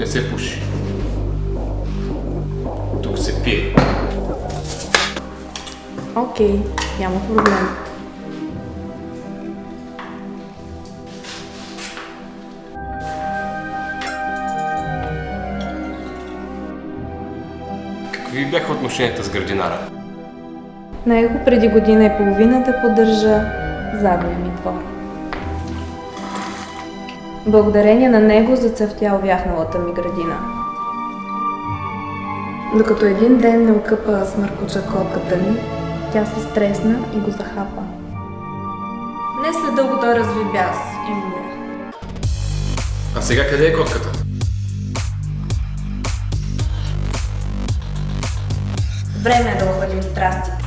не се пуши. Тук се пие. Окей, няма проблем. Какви бяха отношенията с градинара? Него преди година и половина те поддържа задния ми двор. Благодарение на него зацъфтя увяхналата ми градина. Докато един ден не окъпа смъркуча котката ми, тя се стресна и го захапа. Не след дълго той разви бяс и умря. А сега къде е котката? Време е да охладим страстите.